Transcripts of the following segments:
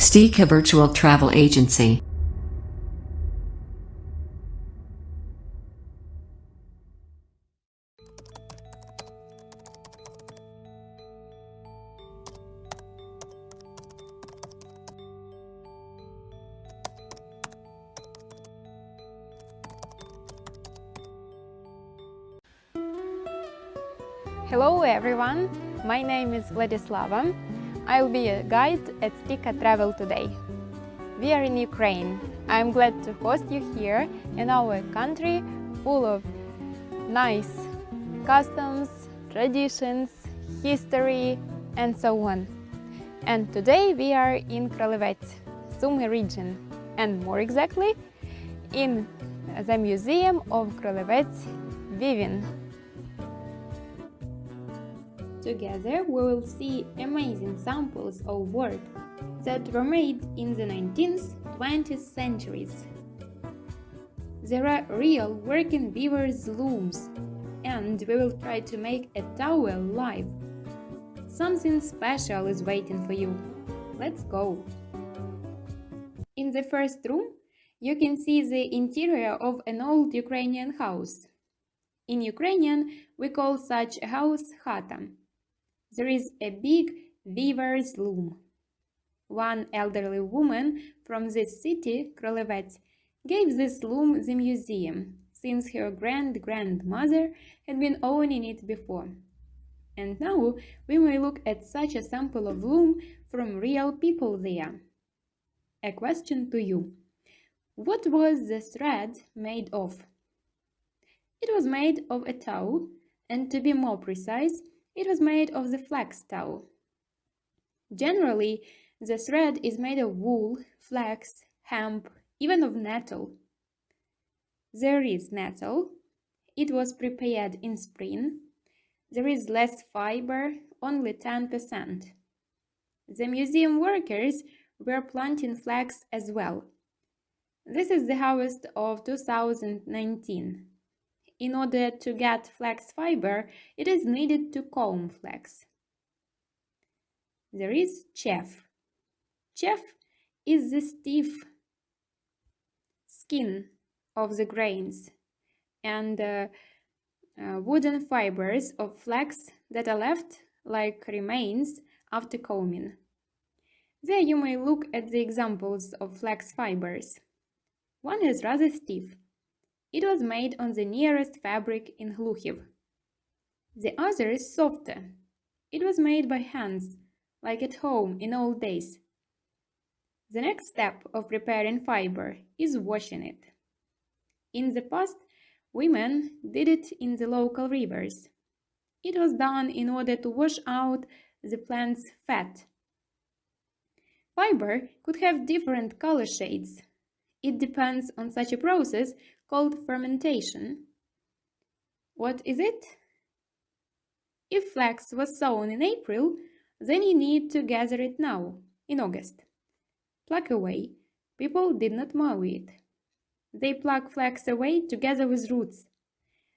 Stika Virtual Travel Agency. Hello everyone, my name is Vladislava. I'll be a guide at Stika Travel today. We are in Ukraine. I'm glad to host you here in our country full of nice customs, traditions, history and so on. And today we are in Krolovets, Sumy region, and more exactly in the Museum of Krolovets weaving. Together we will see amazing samples of work that were made in the 19th, 20th centuries. There are real working weavers' looms, and we will try to make a towel live. Something special is waiting for you. Let's go! In the first room, you can see the interior of an old Ukrainian house. In Ukrainian, we call such a house chata. There is a big weaver's loom. One elderly woman from this city, Krolovets, gave this loom the museum, since her grandmother had been owning it before. And now we may look at such a sample of loom from real people there. A question to you. What was the thread made of? It was made of a tow, and to be more precise, it was made of the flax tow. Generally, the thread is made of wool, flax, hemp, even of nettle. There is nettle. It was prepared in spring. There is less fiber, only 10%. The museum workers were planting flax as well. This is the harvest of 2019. In order to get flax fiber, it is needed to comb flax. There is chaff. Chaff is the stiff skin of the grains and wooden fibers of flax that are left like remains after combing. There you may look at the examples of flax fibers. One is rather stiff. It was made on the nearest fabric in Hluchiv. The other is softer. It was made by hands, like at home in old days. The next step of preparing fiber is washing it. In the past, women did it in the local rivers. It was done in order to wash out the plant's fat. Fiber could have different color shades. It depends on such a process called fermentation. What is it? If flax was sown in April, then you need to gather it now, in August. Pluck away. People did not mow it. They pluck flax away together with roots.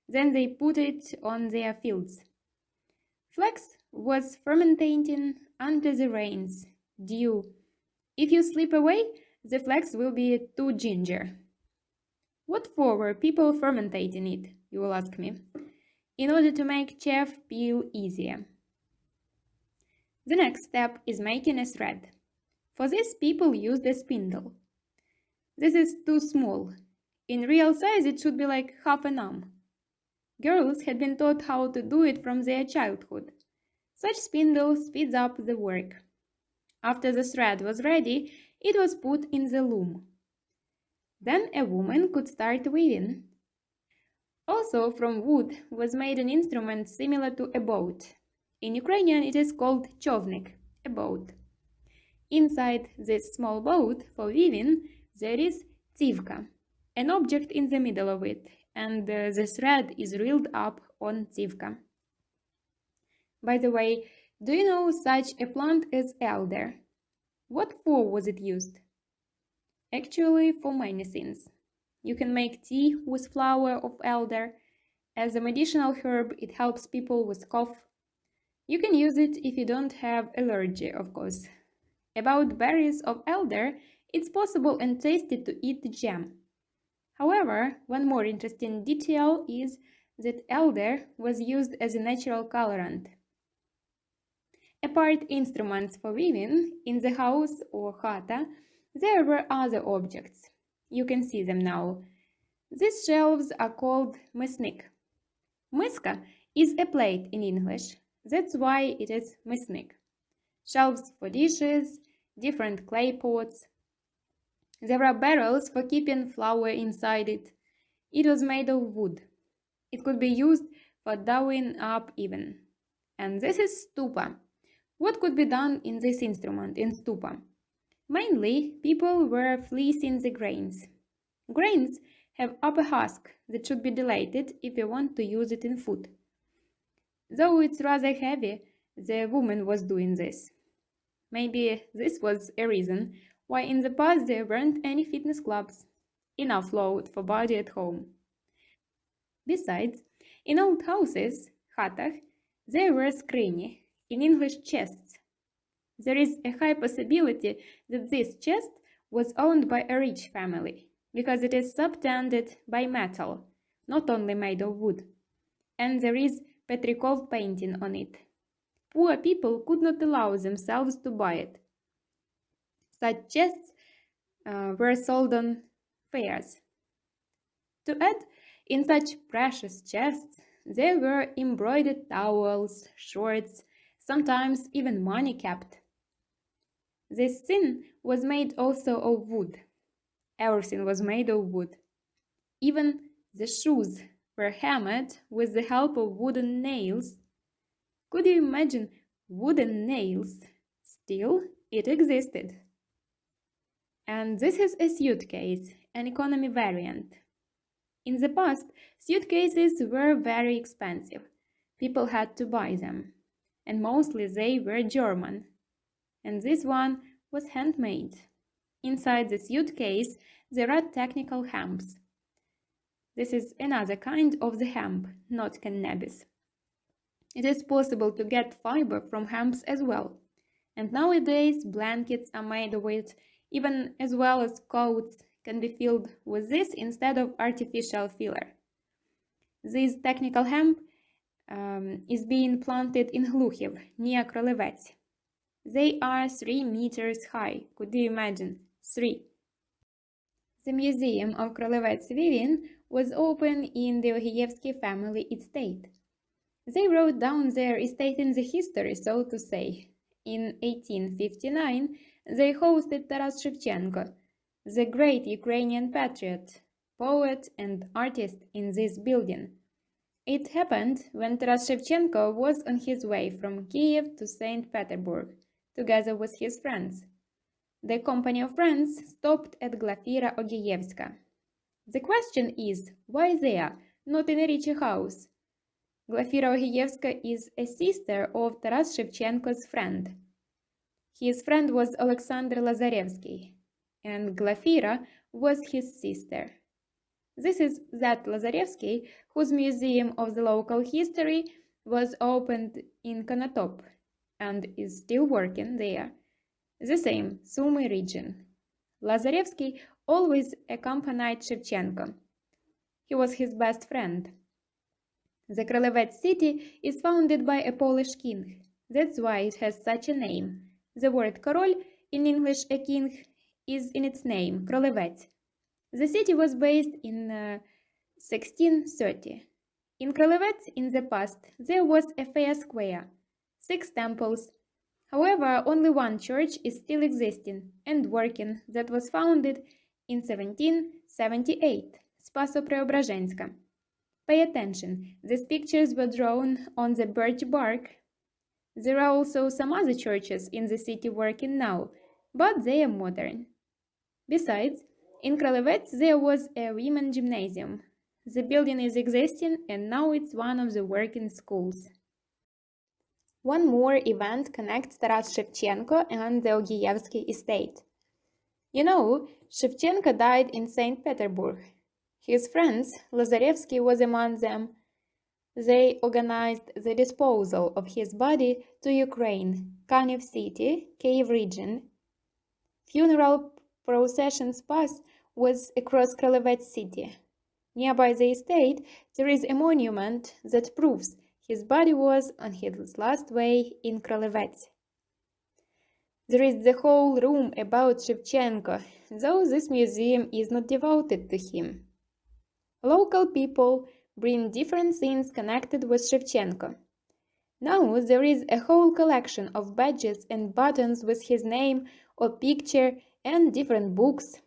Then they put it on their fields. Flax was fermenting under the rains, dew. If you slip away, the flax will be too ginger. What for were people fermenting it, you will ask me? In order to make chaff peel easier. The next step is making a thread. For this, people used a spindle. This is too small. In real size, it should be like half an arm. Girls had been taught how to do it from their childhood. Such spindle speeds up the work. After the thread was ready, it was put in the loom. Then a woman could start weaving. Also, from wood was made an instrument similar to a boat. In Ukrainian, it is called човник, a boat. Inside this small boat for weaving, there is tsivka, an object in the middle of it, and the thread is reeled up on tsivka. By the way, do you know such a plant as elder? What for was it used? Actually, for many things. You can make tea with flower of elder. As a medicinal herb, it helps people with cough. You can use it if you don't have allergy, of course. About berries of elder, it's possible and tasty to eat the jam. However, one more interesting detail is that elder was used as a natural colorant. Apart instruments for weaving, in the house or chata, there were other objects. You can see them now. These shelves are called mysnik. Miska is a plate in English, that's why it is mysnik. Shelves for dishes, different clay pots. There are barrels for keeping flour inside it. It was made of wood. It could be used for doughing up even. And this is stupa. What could be done in this instrument, in stupa? Mainly, people were fleecing the grains. Grains have upper husk that should be deleted if you want to use it in food. Though it's rather heavy, the woman was doing this. Maybe this was a reason why in the past there weren't any fitness clubs. Enough load for body at home. Besides, in old houses, chatach, there were skrini, in English chests. There is a high possibility that this chest was owned by a rich family, because it is subtended by metal, not only made of wood. And there is Petrikov painting on it. Poor people could not allow themselves to buy it. Such chests were sold on fairs. To add, in such precious chests, there were embroidered towels, shorts, sometimes even money kept. This tin was made also of wood. Everything was made of wood. Even the shoes were hammered with the help of wooden nails. Could you imagine wooden nails? Still, it existed. And this is a suitcase, an economy variant. In the past, suitcases were very expensive. People had to buy them. And mostly they were German. And this one was handmade. Inside the suitcase, there are technical hemps. This is another kind of the hemp, not cannabis. It is possible to get fiber from hemps as well. And nowadays, blankets are made of it, even as well as coats can be filled with this instead of artificial filler. This technical hemp is being planted in Hluchiv, near Krolovets. They are 3 meters high. Could you imagine? 3. The Museum of Krolovets weaving was opened in the Ogievsky family estate. They wrote down their estate in the history, so to say. In 1859, they hosted Taras Shevchenko, the great Ukrainian patriot, poet and artist in this building. It happened when Taras Shevchenko was on his way from Kiev to St. Petersburg, together with his friends. The company of friends stopped at Glafira Ogievska. The question is, why there, not in a rich house? Glafira Ogievska is a sister of Taras Shevchenko's friend. His friend was Alexander Lazarevsky, and Glafira was his sister. This is that Lazarevsky, whose museum of the local history was opened in Konotop and is still working there. The same, Sumy region. Lazarevsky always accompanied Shevchenko. He was his best friend. The Krolovets city is founded by a Polish king. That's why it has such a name. The word Korol, in English a king, is in its name, Krolovets. The city was based in 1630. In Krolovets, in the past, there was a fair square, 6 temples. However, only one church is still existing and working that was founded in 1778, Spaso-Preobrazhenska. Pay attention, these pictures were drawn on the birch bark. There are also some other churches in the city working now, but they are modern. Besides, in Krolovets there was a women gymnasium. The building is existing and now it's one of the working schools. One more event connects Taras Shevchenko and the Ogievsky estate. You know, Shevchenko died in St. Petersburg. His friends, Lazarevsky was among them. They organized the disposal of his body to Ukraine, Kaniv city, Kiev region, funeral processions pass was across Krolovets city. Nearby the estate, there is a monument that proves his body was on his last way in Krolovets. There is the whole room about Shevchenko, though this museum is not devoted to him. Local people bring different things connected with Shevchenko. Now there is a whole collection of badges and buttons with his name or picture and different books.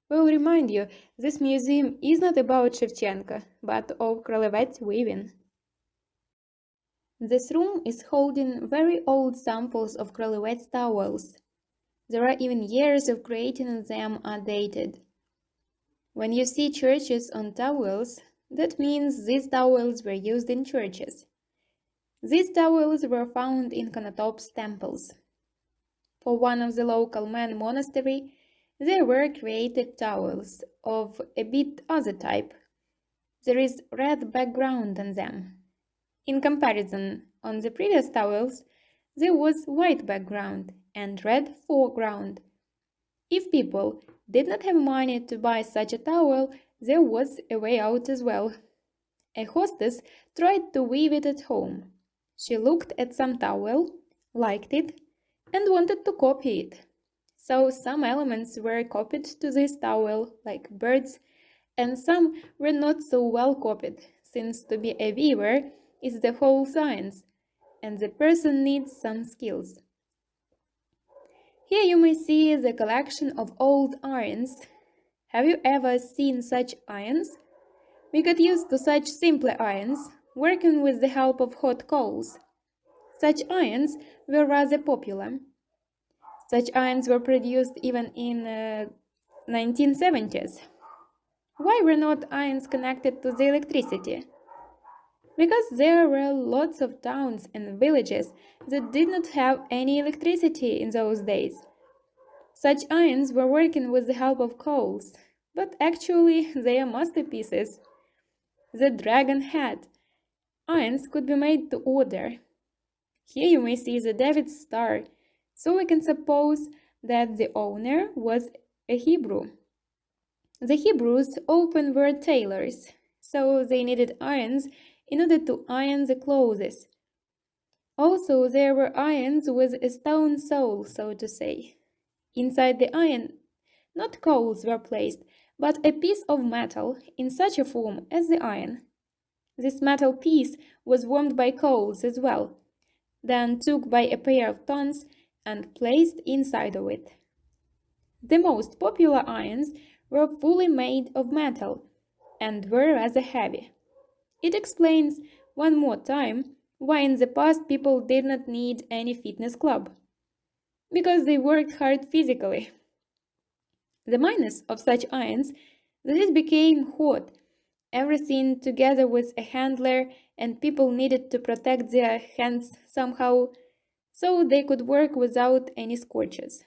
We'll remind you, this museum is not about Shevchenko, but of Krolovets weaving. This room is holding very old samples of Krolovets towels. There are even years of creating them are dated. When you see churches on towels, that means these towels were used in churches. These towels were found in Konotop's temples. For one of the local men monastery, there were created towels of a bit other type. There is red background on them. In comparison, on the previous towels, there was white background and red foreground. If people did not have money to buy such a towel, there was a way out as well. A hostess tried to weave it at home. She looked at some towel, liked it, and wanted to copy it. So some elements were copied to this towel, like birds, and some were not so well copied, since to be a weaver is the whole science, and the person needs some skills. Here you may see the collection of old irons. Have you ever seen such irons? We got used to such simple irons, working with the help of hot coals. Such irons were rather popular. Such irons were produced even in 1970s. Why were not irons connected to the electricity? Because there were lots of towns and villages that did not have any electricity in those days. Such irons were working with the help of coals, but actually they are masterpieces. The dragon hat. Irons could be made to order. Here you may see the David's star, so we can suppose that the owner was a Hebrew. The Hebrews often were tailors, so they needed irons in order to iron the clothes. Also, there were irons with a stone sole, so to say. Inside the iron, not coals were placed, but a piece of metal in such a form as the iron. This metal piece was warmed by coals as well, then took by a pair of tongs and placed inside of it. The most popular irons were fully made of metal and were rather heavy. It explains one more time why in the past people did not need any fitness club. Because they worked hard physically. The minus of such irons that it became hot, everything together with a handler, and people needed to protect their hands somehow so they could work without any scorches.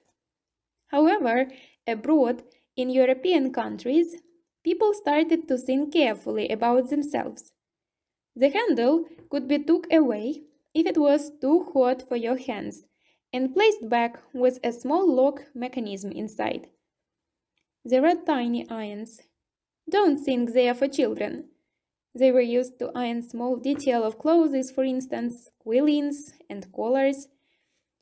However, abroad, in European countries, people started to think carefully about themselves. The handle could be took away if it was too hot for your hands and placed back with a small lock mechanism inside. There are tiny irons. Don't think they are for children. They were used to iron small detail of clothes, for instance, quillings and collars.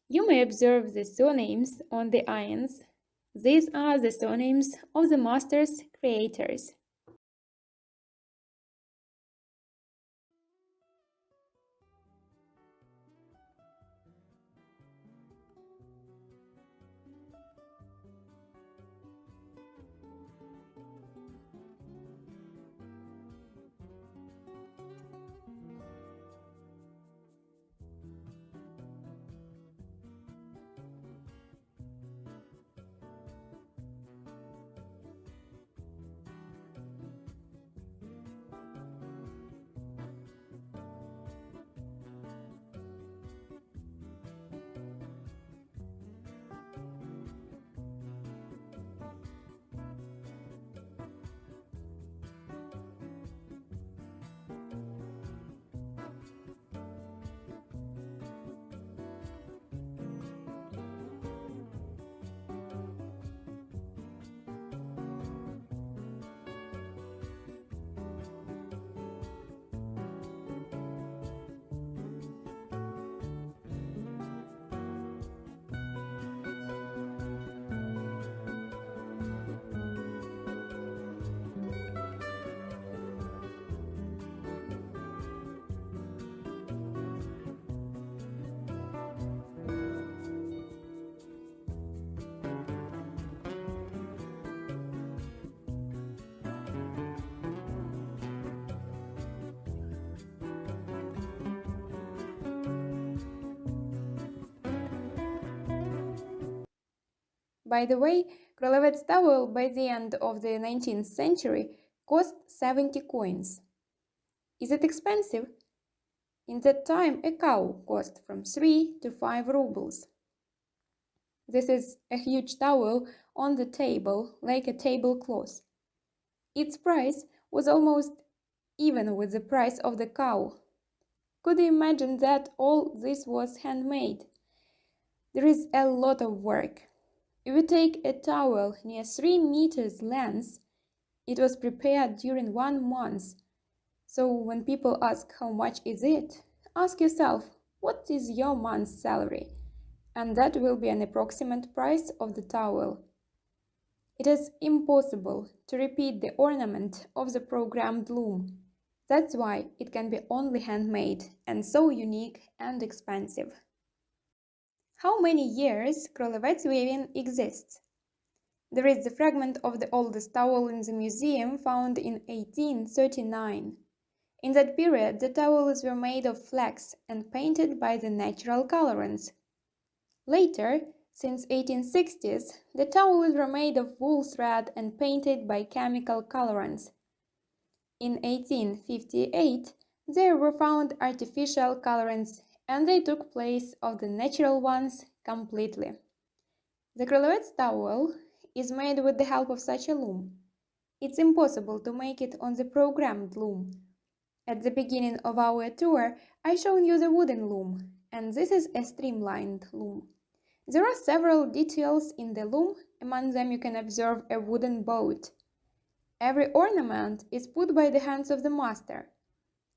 You may observe the surnames on the irons. These are the surnames of the masters creators. By the way, Krolovets towel by the end of the 19th century cost 70 coins. Is it expensive? In that time, a cow cost from 3 to 5 rubles. This is a huge towel on the table, like a tablecloth. Its price was almost even with the price of the cow. Could you imagine that all this was handmade? There is a lot of work. If you take a towel near 3 meters length, it was prepared during 1 month. So when people ask how much is it, ask yourself, what is your month's salary? And that will be an approximate price of the towel. It is impossible to repeat the ornament of the programmed loom. That's why it can be only handmade and so unique and expensive. How many years Krolovets weaving exists? There is the fragment of the oldest towel in the museum found in 1839. In that period, the towels were made of flax and painted by the natural colorants. Later, since 1860s, the towels were made of wool thread and painted by chemical colorants. In 1858, there were found artificial colorants and they took place of the natural ones completely. The Krolovets towel is made with the help of such a loom. It's impossible to make it on the programmed loom. At the beginning of our tour, I showed you the wooden loom, and this is a streamlined loom. There are several details in the loom, among them you can observe a wooden boat. Every ornament is put by the hands of the master.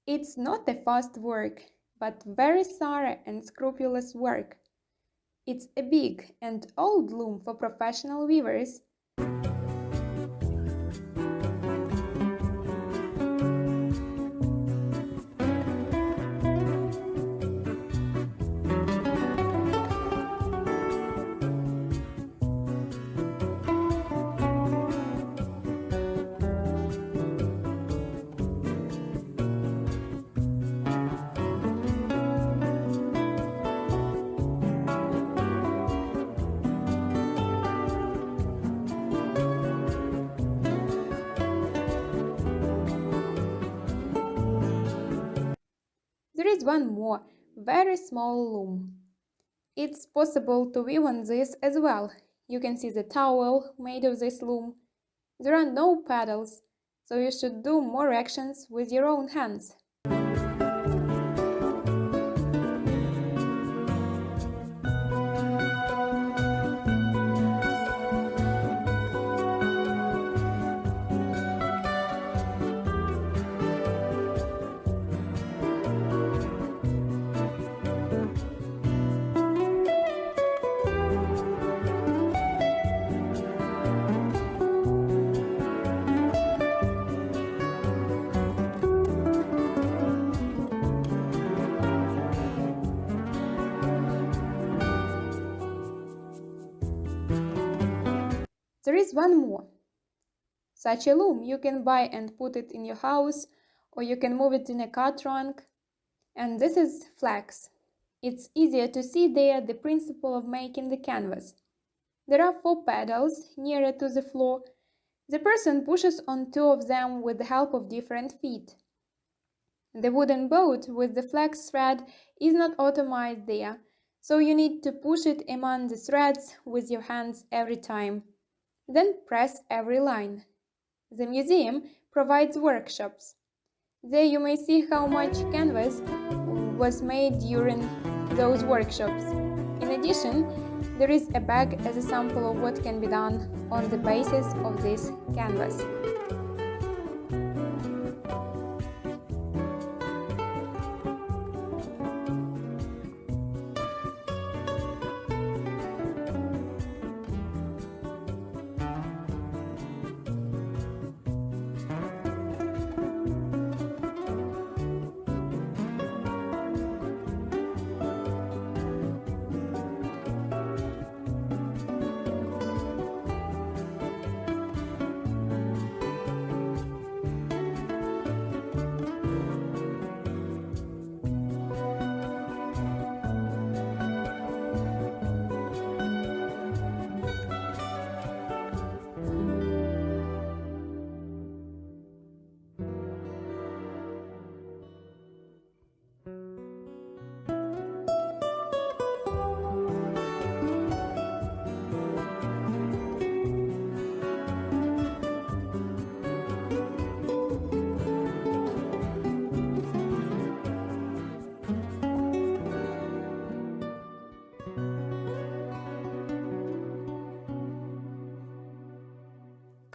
It's not a fast work, but very thorough and scrupulous work. It's a big and old loom for professional weavers. There is one more, very small loom. It's possible to weave on this as well. You can see the towel made of this loom. There are no pedals, so you should do more actions with your own hands. There is one more. Such a loom you can buy and put it in your house, or you can move it in a car trunk. And this is flax. It's easier to see there the principle of making the canvas. There are 4 pedals nearer to the floor. The person pushes on 2 of them with the help of different feet. The wooden boat with the flax thread is not automated there, so you need to push it among the threads with your hands every time. Then press every line. The museum provides workshops. There you may see how much canvas was made during those workshops. In addition, there is a bag as a sample of what can be done on the basis of this canvas.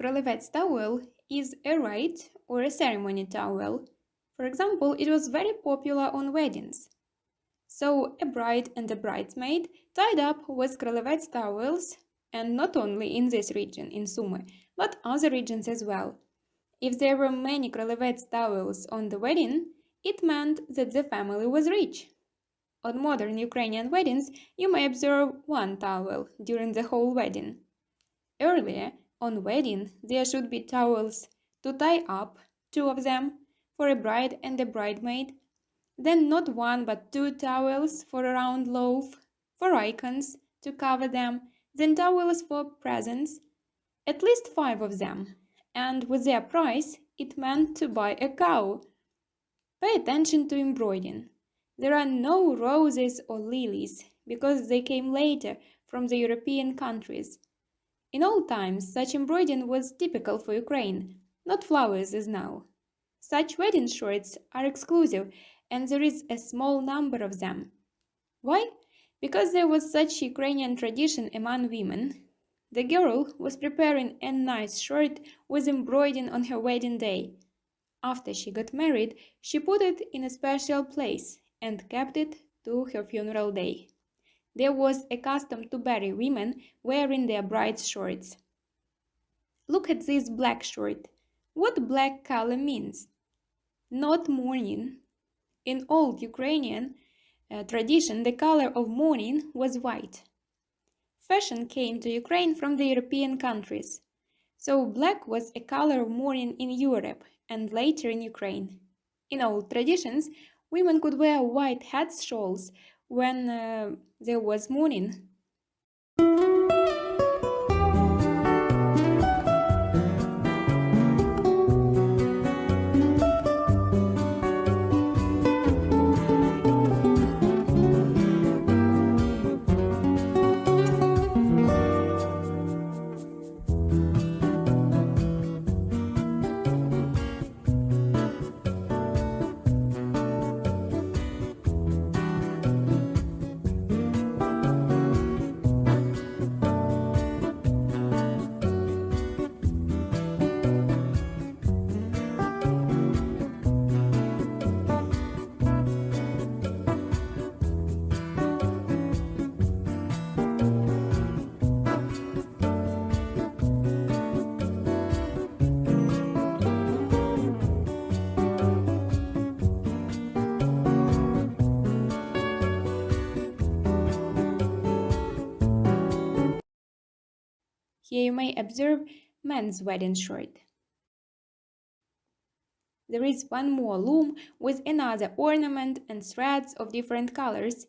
Krolovets towel is a rite or a ceremony towel. For example, it was very popular on weddings. So a bride and a bridesmaid tied up with Krolovets towels, and not only in this region, in Sumy, but other regions as well. If there were many Krolovets towels on the wedding, it meant that the family was rich. On modern Ukrainian weddings, you may observe one towel during the whole wedding. Earlier, on wedding, there should be towels to tie up, two of them, for a bride and a bridesmaid. Then not one but two towels for a round loaf, for icons to cover them, then towels for presents, at least five of them. And with their price, it meant to buy a cow. Pay attention to embroidering. There are no roses or lilies because they came later from the European countries. In old times, such embroidering was typical for Ukraine, not flowers as now. Such wedding shirts are exclusive, and there is a small number of them. Why? Because there was such Ukrainian tradition among women. The girl was preparing a nice shirt with embroidering on her wedding day. After she got married, she put it in a special place and kept it to her funeral day. There was a custom to bury women wearing their bride's shirts. Look at this black shirt. What black color means? Not mourning. In old Ukrainian tradition, the color of mourning was white. Fashion came to Ukraine from the European countries. So black was a color of mourning in Europe and later in Ukraine. In old traditions, women could wear white hats, shawls when there was mourning. Here you may observe men's wedding shirt. There is one more loom with another ornament and threads of different colors.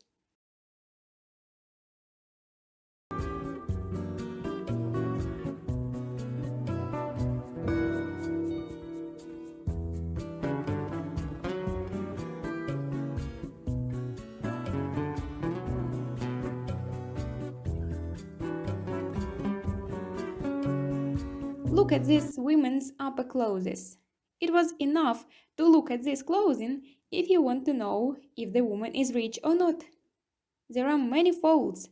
Look at these women's upper clothes. It was enough to look at this clothing if you want to know if the woman is rich or not. There are many folds.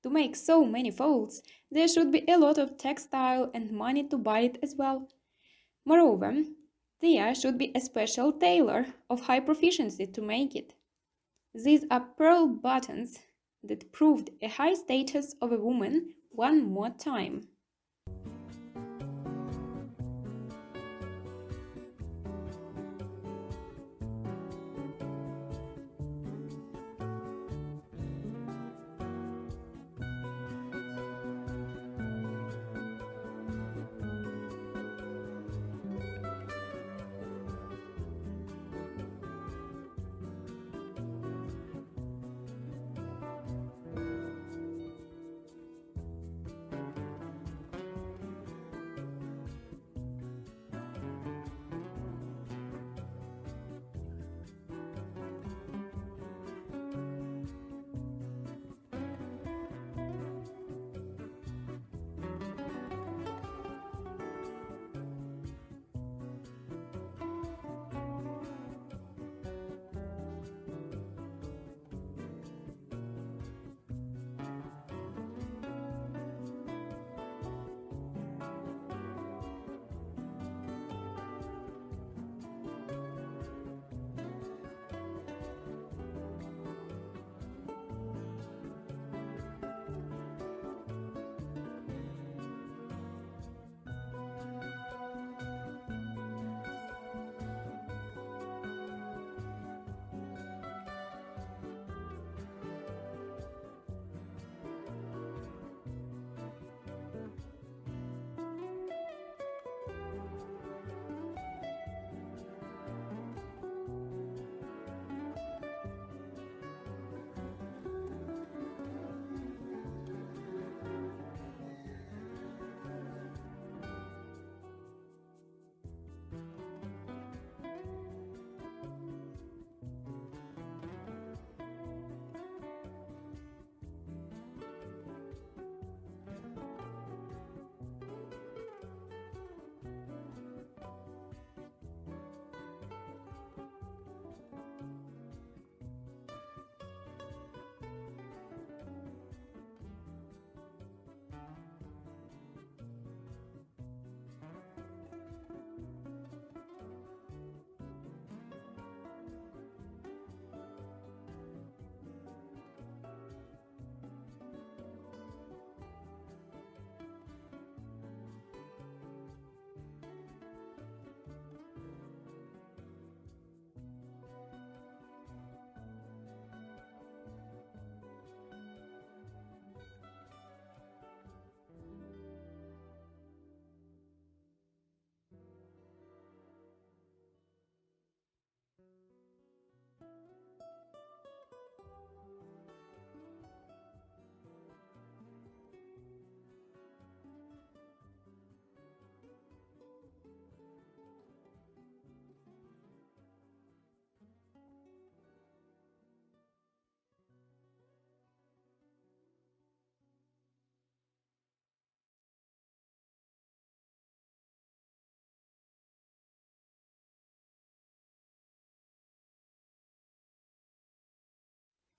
To make so many folds, there should be a lot of textile and money to buy it as well. Moreover, there should be a special tailor of high proficiency to make it. These are pearl buttons that proved a high status of a woman one more time.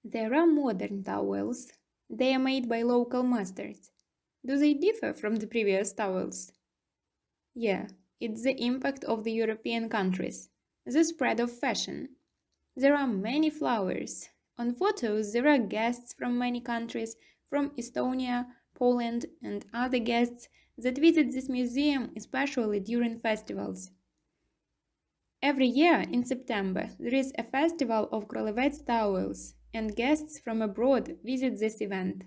There are modern towels. They are made by local masters. Do they differ from the previous towels? Yeah, it's the impact of the European countries, the spread of fashion. There are many flowers. On photos, there are guests from many countries, from Estonia, Poland, and other guests that visit this museum, especially during festivals. Every year in September, there is a festival of Krolovets towels, and guests from abroad visit this event.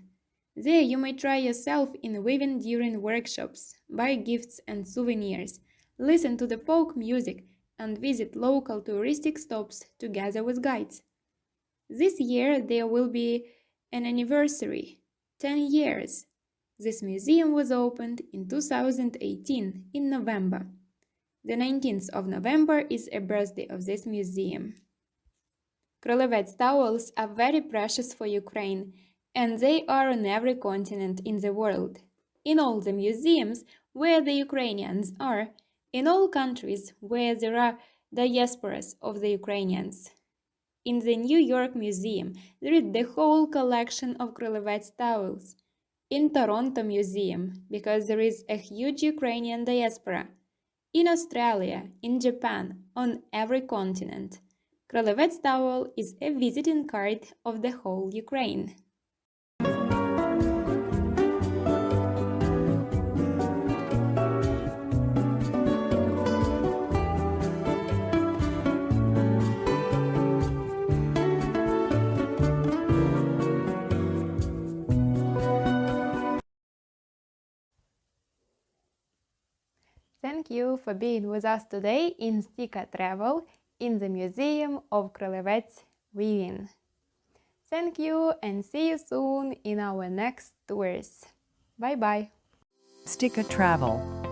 There you may try yourself in weaving during workshops, buy gifts and souvenirs, listen to the folk music, and visit local touristic stops together with guides. This year there will be an anniversary, 10 years. This museum was opened in 2018 in November. The 19th of November is a birthday of this museum. Krolovets towels are very precious for Ukraine, and they are on every continent in the world. In all the museums where the Ukrainians are, in all countries where there are diasporas of the Ukrainians. In the New York Museum, there is the whole collection of Krolovets towels. In Toronto Museum, because there is a huge Ukrainian diaspora. In Australia, in Japan, on every continent. Krolovets towel is a visiting card of the whole Ukraine. Thank you for being with us today in Stika Travel in the Museum of Krolovets Weaving. Thank you and see you soon in our next tours. Bye bye. Stika Travel.